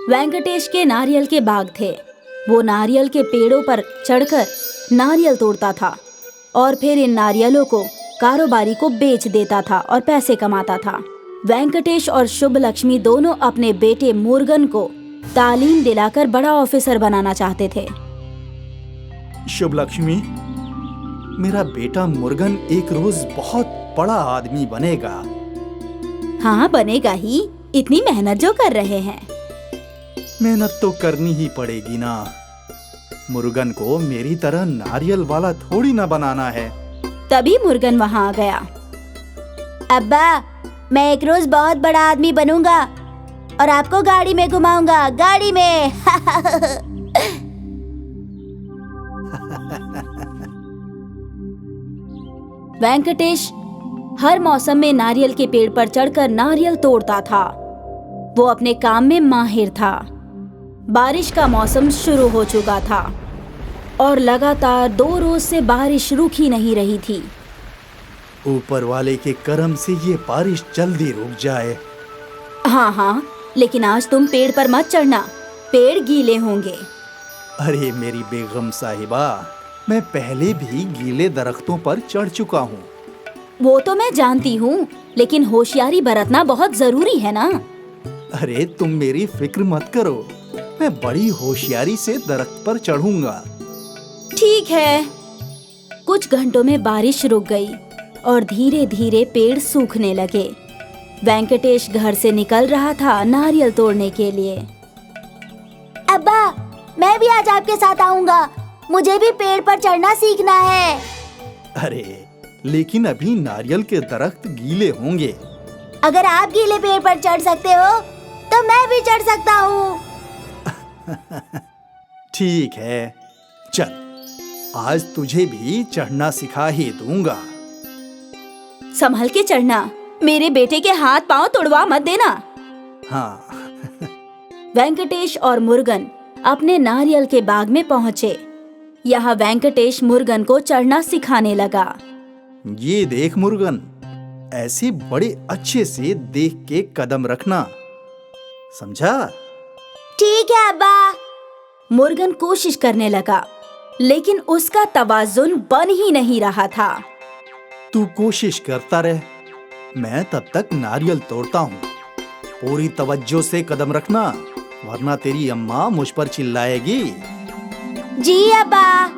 वेंकटेश के नारियल के बाग थे। वो नारियल के पेड़ों पर चढ़कर नारियल तोड़ता था और फिर इन नारियलों को कारोबारी को बेच देता था और पैसे कमाता था। वेंकटेश और शुभ लक्ष्मी दोनों अपने बेटे मुर्गन को तालीम दिलाकर बड़ा ऑफिसर बनाना चाहते थे। शुभ लक्ष्मी, मेरा बेटा मुर्गन एक रोज बहुत बड़ा आदमी बनेगा। हाँ, बनेगा ही। इतनी मेहनत जो कर रहे हैं। मेहनत तो करनी ही पड़ेगी ना। मुर्गन को मेरी तरह नारियल वाला थोड़ी ना बनाना है। तभी मुर्गन वहाँ आ गया। अब्बा, मैं एक रोज बहुत बड़ा आदमी बनूंगा और आपको गाड़ी में घुमाऊंगा, गाड़ी में। वेंकटेश हर मौसम में नारियल के पेड़ पर चढ़कर नारियल तोड़ता था। वो अपने काम में माहिर था। बारिश का मौसम शुरू हो चुका था और लगातार 2 रोज से बारिश रुकी नहीं रही थी। ऊपर वाले के करम से ये बारिश जल्दी रुक जाए। हाँ, लेकिन आज तुम पेड़ पर मत चढ़ना, पेड़ गीले होंगे। अरे मेरी बेगम साहिबा, मैं पहले भी गीले दरख्तों पर चढ़ चुका हूँ। वो तो मैं जानती हूँ, लेकिन होशियारी बरतना बहुत जरूरी है ना। अरे तुम मेरी फिक्र मत करो, मैं बड़ी होशियारी से दरख्त पर चढ़ूंगा। ठीक है। कुछ घंटों में बारिश रुक गई और धीरे धीरे पेड़ सूखने लगे। वेंकटेश घर से निकल रहा था नारियल तोड़ने के लिए। अब्बा, मैं भी आज आपके साथ आऊंगा। मुझे भी पेड़ पर चढ़ना सीखना है। अरे लेकिन अभी नारियल के दरख्त गीले होंगे। अगर आप गीले पेड़ पर चढ़ सकते हो तो मैं भी चढ़ सकता हूँ। ठीक है, चल, आज तुझे भी चढ़ना सिखा ही दूंगा। संभल के चढ़ना, मेरे बेटे के हाथ पांव तोड़वा मत देना। हाँ। वेंकटेश और मुर्गन अपने नारियल के बाग में पहुँचे। यहाँ वेंकटेश मुर्गन को चढ़ना सिखाने लगा। ये देख मुर्गन, ऐसे बड़े अच्छे से देख के कदम रखना, समझा? ठीक है अब्बा। मुर्गन कोशिश करने लगा, लेकिन उसका तवाज़ुन बन ही नहीं रहा था। तू कोशिश करता रह, मैं तब तक नारियल तोड़ता हूँ। पूरी तवज्जो से कदम रखना, वरना तेरी अम्मा मुझ पर चिल्लाएगी। जी अब्बा।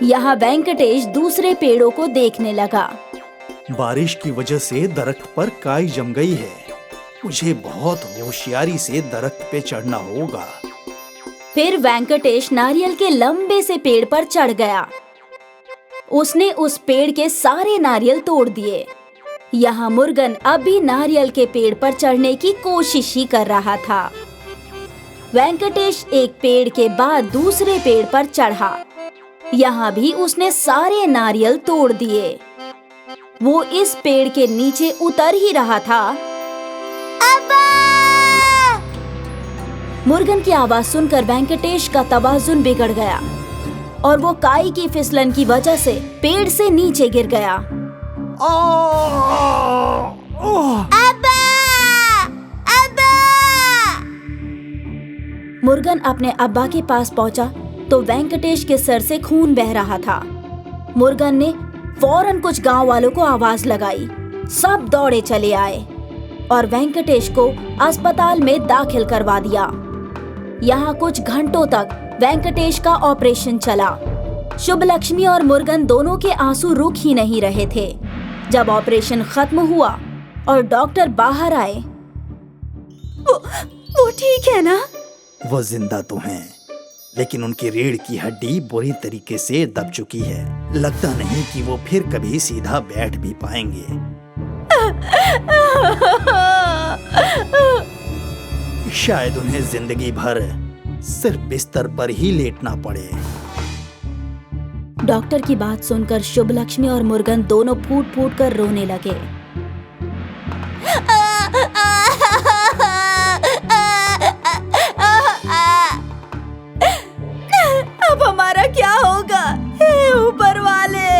यहाँ वेंकटेश दूसरे पेड़ों को देखने लगा। बारिश की वजह से दरख्त पर काई जम गई है। मुझे बहुत होशियारी से दरख्त पे चढ़ना होगा। फिर वेंकटेश नारियल के लंबे से पेड़ पर चढ़ गया। उसने उस पेड़ के सारे नारियल तोड़ दिए। यहाँ मुर्गन अभी नारियल के पेड़ पर चढ़ने की कोशिश ही कर रहा था। वेंकटेश एक पेड़ के बाद दूसरे पेड़ पर चढ़ा। यहाँ भी उसने सारे नारियल तोड़ दिए। वो इस पेड़ के नीचे उतर ही रहा था। अब्बा! मुर्गन की आवाज सुनकर वेंकटेश का तवाज़ुन बिगड़ गया और वो काई की फिसलन की वजह से पेड़ से नीचे गिर गया। अब्बा! अब्बा! मुर्गन अपने अब्बा के पास पहुंचा तो वेंकटेश के सर से खून बह रहा था। मुर्गन ने फौरन कुछ गांव वालों को आवाज लगाई। सब दौड़े चले आए और वेंकटेश को अस्पताल में दाखिल करवा दिया। यहाँ कुछ घंटों तक वेंकटेश का ऑपरेशन चला। शुभ लक्ष्मी और मुर्गन दोनों के आंसू रुक ही नहीं रहे थे। जब ऑपरेशन खत्म हुआ और डॉक्टर बाहर आए, वो ठीक है ना? वो जिंदा तो हैं, लेकिन उनकी रीढ़ की हड्डी बुरी तरीके से दब चुकी है। लगता नहीं कि वो फिर कभी सीधा बैठ भी पाएंगे। शायद उन्हें जिंदगी भर सिर्फ बिस्तर पर ही लेटना पड़े। डॉक्टर की बात सुनकर शुभ लक्ष्मी और मुर्गन दोनों फूट फूट कर रोने लगे। अब हमारा क्या होगा, हे ऊपर वाले?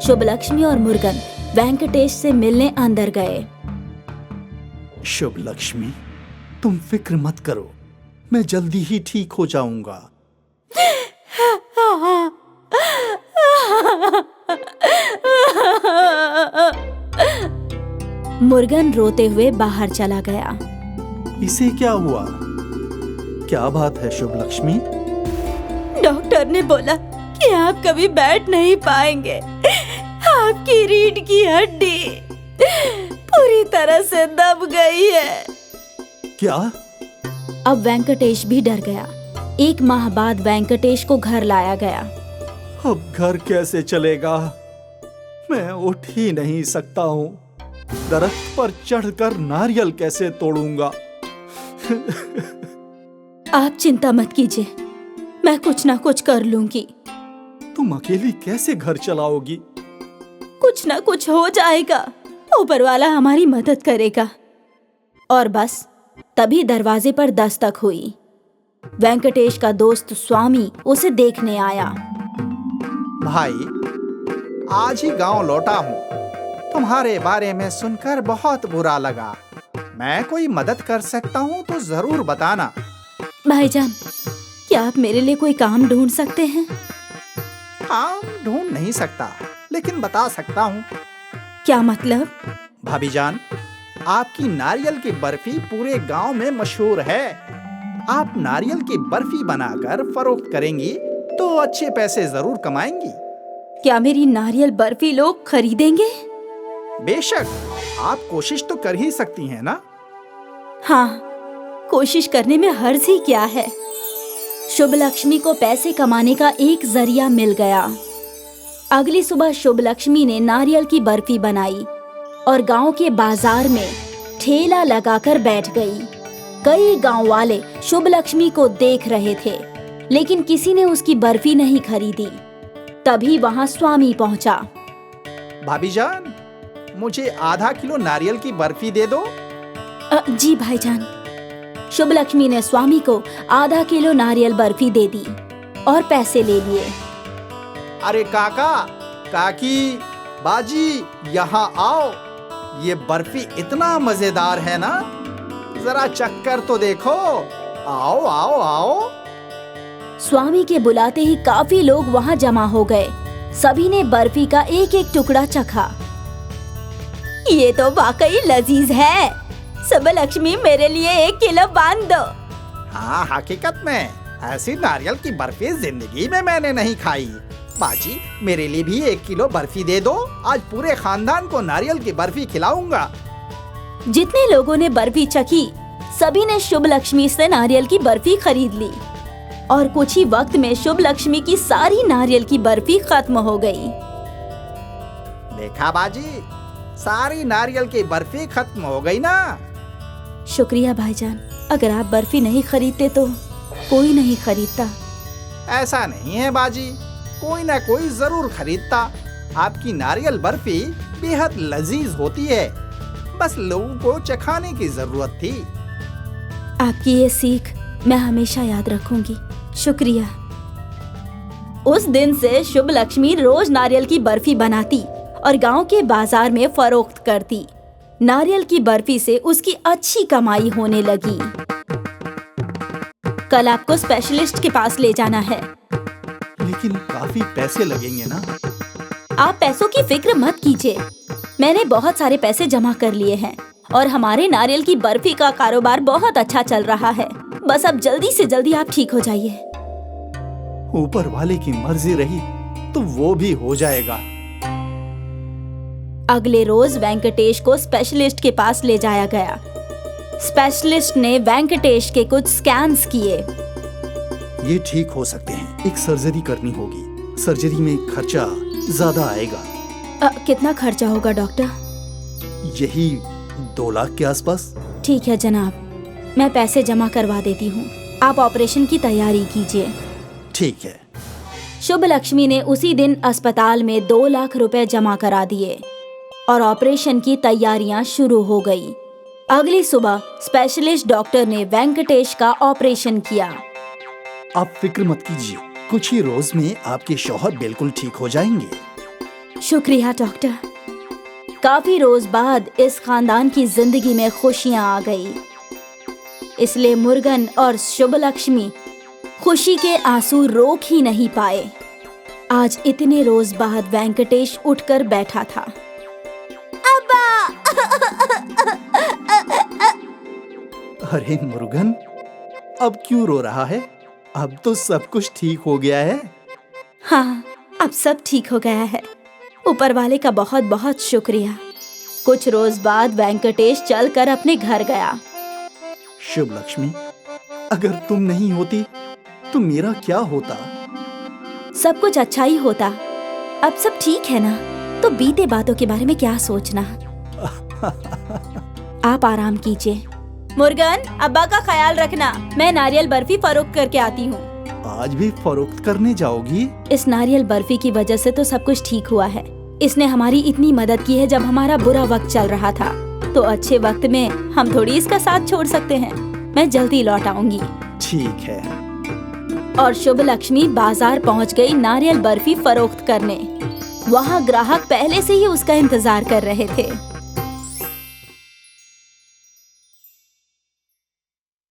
शुभ लक्ष्मी और मुर्गन वेंकटेश से मिलने अंदर गए। शुभ लक्ष्मी, तुम फिक्र मत करो, मैं जल्दी ही ठीक हो जाऊंगा। मुर्गन रोते हुए बाहर चला गया। इसे क्या हुआ? क्या बात है शुभ लक्ष्मी? डॉक्टर ने बोला कि आप कभी बैठ नहीं पाएंगे। आपकी रीढ़ की हड्डी पूरी तरह से दब गई है। क्या? अब वेंकटेश भी डर गया। 1 माह बाद वेंकटेश को घर लाया गया। अब घर कैसे चलेगा? मैं उठ ही नहीं सकता हूँ। दरख्त पर चढ़कर नारियल कैसे तोड़ूंगा? आप चिंता मत कीजिए, मैं कुछ ना कुछ कर लूंगी। तुम अकेली कैसे घर चलाओगी? कुछ ना कुछ हो जाएगा, ऊपर वाला हमारी मदद करेगा। और बस तभी दरवाजे पर दस्तक हुई। वेंकटेश का दोस्त स्वामी उसे देखने आया। भाई, आज ही गांव लौटा हूँ। तुम्हारे बारे में सुनकर बहुत बुरा लगा। मैं कोई मदद कर सकता हूँ तो जरूर बताना। भाईजान, क्या आप मेरे लिए कोई काम ढूंढ सकते हैं? काम ढूंढ नहीं सकता, लेकिन बता सकता हूँ। क्या मतलब? भाभी जान, आपकी नारियल की बर्फी पूरे गांव में मशहूर है। आप नारियल की बर्फी बनाकर फरोख्त करेंगी तो अच्छे पैसे जरूर कमाएंगी। क्या मेरी नारियल बर्फी लोग खरीदेंगे? बेशक, आप कोशिश तो कर ही सकती हैं ना। हाँ, कोशिश करने में हर्ज ही क्या है। शुभ लक्ष्मी को पैसे कमाने का एक जरिया मिल गया। अगली सुबह शुभ लक्ष्मी ने नारियल की बर्फी बनाई और गांव के बाजार में ठेला लगाकर बैठ गई। कई गांव वाले शुभ लक्ष्मी को देख रहे थे, लेकिन किसी ने उसकी बर्फी नहीं खरीदी। तभी वहां स्वामी पहुंचा। भाभी जान, मुझे आधा किलो नारियल की बर्फी दे दो। जी भाईजान। शुभ लक्ष्मी ने स्वामी को आधा किलो नारियल बर्फी दे दी और पैसे ले लिए। अरे काका, काकी, बाजी, यहाँ आओ। ये बर्फी इतना मजेदार है ना, जरा चक्कर तो देखो। आओ आओ आओ। स्वामी के बुलाते ही काफी लोग वहां जमा हो गए। सभी ने बर्फी का एक एक टुकड़ा चखा। ये तो वाकई लजीज है। शुभ लक्ष्मी, मेरे लिए 1 किलो बांध दो। हाँ, हकीकत में ऐसी नारियल की बर्फी जिंदगी में मैंने नहीं खाई। बाजी, मेरे लिए भी 1 किलो बर्फी दे दो। आज पूरे खानदान को नारियल की बर्फी खिलाऊंगा। जितने लोगों ने बर्फी चखी, सभी ने शुभ लक्ष्मी से नारियल की बर्फी खरीद ली और कुछ ही वक्त में शुभ लक्ष्मी की सारी नारियल की बर्फी खत्म हो गई। देखा बाजी, सारी नारियल की बर्फी खत्म हो गई ना। शुक्रिया भाईजान, अगर आप बर्फी नहीं खरीदते तो कोई नहीं खरीदता। ऐसा नहीं है बाजी, कोई ना कोई जरूर खरीदता। आपकी नारियल बर्फी बेहद लजीज होती है, बस लोगों को चखाने की जरूरत थी। आपकी ये सीख मैं हमेशा याद रखूंगी। शुक्रिया। उस दिन से शुभ लक्ष्मी रोज नारियल की बर्फी बनाती और गांव के बाजार में फरोख्त करती। नारियल की बर्फी से उसकी अच्छी कमाई होने लगी। कल आपको स्पेशलिस्ट के पास ले जाना है। लेकिन काफी पैसे लगेंगे ना? आप पैसों की फिक्र मत कीजिए, मैंने बहुत सारे पैसे जमा कर लिए हैं और हमारे नारियल की बर्फी का कारोबार बहुत अच्छा चल रहा है। बस अब जल्दी से जल्दी आप ठीक हो जाइए। ऊपर वाले की मर्जी रही तो वो भी हो जाएगा। अगले रोज वेंकटेश को स्पेशलिस्ट के पास ले जाया गया। स्पेशलिस्ट ने वेंकटेश के कुछ स्कैन्स किए। ये ठीक हो सकते हैं, एक सर्जरी करनी होगी। सर्जरी में खर्चा ज्यादा आएगा। कितना खर्चा होगा डॉक्टर? यही 2 लाख के आसपास। ठीक है जनाब, मैं पैसे जमा करवा देती हूँ। आप ऑपरेशन की तैयारी कीजिए। ठीक है। शुभ लक्ष्मी ने उसी दिन अस्पताल में 2 लाख रुपए जमा करा दिए और ऑपरेशन की तैयारियां शुरू हो गई। अगली सुबह स्पेशलिस्ट डॉक्टर ने वेंकटेश का ऑपरेशन किया। आप फिक्र मत कीजिए, कुछ ही रोज में आपके शौहर बिल्कुल ठीक हो जाएंगे। शुक्रिया डॉक्टर। काफी रोज बाद इस खानदान की जिंदगी में खुशियां आ गई। इसलिए मुर्गन और शुभ लक्ष्मी खुशी के आंसू रोक ही नहीं पाए। आज इतने रोज बाद वेंकटेश उठकर बैठा था। अब्बा! अरे मुर्गन, अब क्यों रो रहा है? अब तो सब कुछ ठीक हो गया है। हाँ, अब सब ठीक हो गया है। ऊपर वाले का बहुत बहुत शुक्रिया। कुछ रोज बाद वेंकटेश चलकर अपने घर गया। शुभ लक्ष्मी, अगर तुम नहीं होती तो मेरा क्या होता? सब कुछ अच्छा ही होता। अब सब ठीक है ना, तो बीते बातों के बारे में क्या सोचना। आप आराम कीजिए। मुर्गन, अब्बा का ख्याल रखना। मैं नारियल बर्फी फरोख्त करके आती हूँ। आज भी फरोख्त करने जाओगी? इस नारियल बर्फी की वजह से तो सब कुछ ठीक हुआ है। इसने हमारी इतनी मदद की है जब हमारा बुरा वक्त चल रहा था, तो अच्छे वक्त में हम थोड़ी इसका साथ छोड़ सकते हैं। मैं जल्दी लौट आऊंगी। ठीक है। और शुभ लक्ष्मी बाजार पहुंच गई नारियल बर्फी फरोख्त करने। वहाँ ग्राहक पहले से ही उसका इंतजार कर रहे थे।